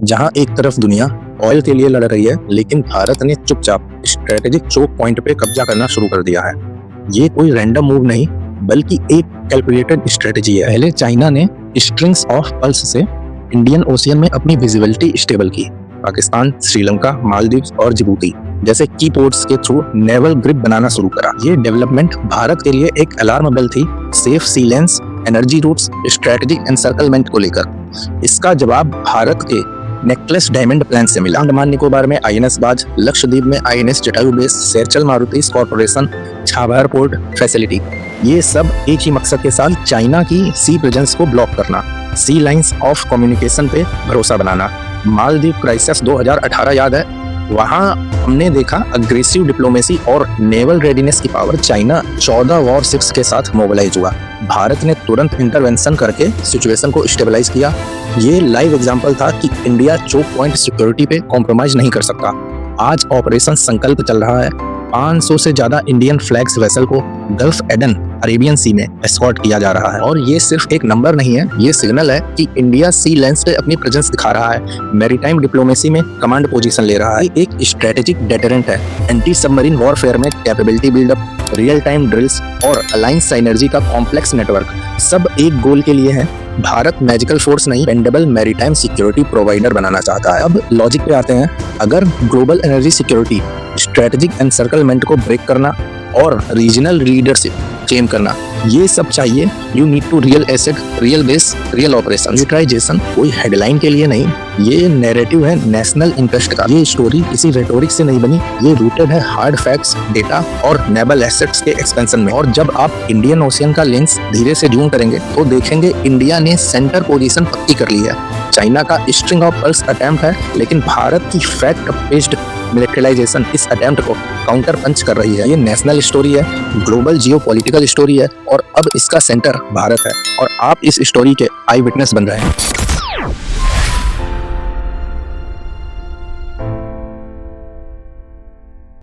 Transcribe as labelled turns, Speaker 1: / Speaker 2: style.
Speaker 1: जहां एक तरफ दुनिया ऑयल के लिए लड़ रही है, लेकिन भारत ने चुपचाप स्ट्रेटेजिक चोक पॉइंट पे कब्जा करना शुरू कर दिया है। ये कोई रैंडम मूव नहीं, बल्कि एक कैलकुलेटेड स्ट्रेटेजी है। पहले चाइना ने स्ट्रिंग्स ऑफ पल्स से इंडियन ओशियन में अपनी विजिबिलिटी स्टेबल की। पाकिस्तान, श्रीलंका, मालदीव्स और जिबूती जैसे की पोर्ट्स के थ्रू नेवल ग्रिप बनाना शुरू करा। ये डेवलपमेंट भारत के लिए एक अलार्म बेल थी, safe sea lanes, energy routes, strategic encirclement को लेकर। इसका जवाब भारत के नेकलेस डायमंड प्लान से मिला। अंडमान निकोबार में आईएनएस बाज, लक्षद्वीप में INS Jatayu base, Seychelles Mauritius corporation, Chabahar port facility, ये सब एक ही मकसद के साथ चाइना की सी प्रेजेंस को ब्लॉक करना, सी लाइंस ऑफ कम्युनिकेशन पे भरोसा बनाना। मालदीव क्राइसिस 2018 याद है? वहां हमने देखा अग्रेसिव डिप्लोमेसी और नेवल रेडीनेस की पावर। चाइना 14 वॉरशिप्स के साथ मोबिलाइज हुआ। भारत ने तुरंत इंटरवेंशन करके सिचुएशन को स्टेबलाइज किया। ये लाइव एग्जांपल था कि इंडिया चोक पॉइंट सिक्योरिटी पे कॉम्प्रोमाइज नहीं कर सकता। आज ऑपरेशन संकल्प चल रहा है। 500 से ज्यादा इंडियन फ्लैग्स वेसल को गल्फ एडन अरेबियन सी में एस्कॉर्ट किया जा रहा है। और ये सिर्फ एक नंबर नहीं है, ये सिग्नल है कि इंडिया सी लेंस पे अपनी प्रेजेंस दिखा रहा है, मैरीटाइम डिप्लोमेसी में कमांड पोजीशन ले रहा है। एक स्ट्रेटेजिक डेटरेंट है। एंटी सबमरीन वॉरफेयर में capability buildup, real time drills और अलायंस साइनर्जी का कॉम्प्लेक्स नेटवर्क, सब एक गोल के लिए है। भारत मैजिकल फोर्स नहीं, डिपेंडेबल मैरीटाइम सिक्योरिटी प्रोवाइडर बनाना चाहता है। अब लॉजिक पे आते हैं। अगर global energy security, strategic encirclement को ब्रेक करना और रीजनल लीडरशिप चेम करना, ये सब चाहिए, you need to real asset, real base, real operation. Utilization कोई हेडलाइन के लिए नहीं, ये नैरेटिव है नेशनल इंटरेस्ट का। ये स्टोरी किसी रेटोरिक से नहीं बनी, ये रूटेड है हार्ड फैक्ट्स, डेटा और नेवल एसेट्स के एक्सपेंशन में। और जब आप इंडियन ओशियन का लेंस धीरे से जूम करेंगे तो देखेंगे इंडिया ने सेंटर पोजीशन पक्की कर ली है। चाइना का स्ट्रिंग ऑफ पल्स अटेम्प्ट है, लेकिन भारत की फैक्ट बेस्ड मिलिटराइजेशन इस अटेम्प्ट को काउंटर पंच कर रही है। ये नेशनल स्टोरी है, ग्लोबल जियोपॉलिटिकल स्टोरी है, और अब इसका सेंटर भारत है और आप इस स्टोरी के आई विटनेस बन रहे हैं।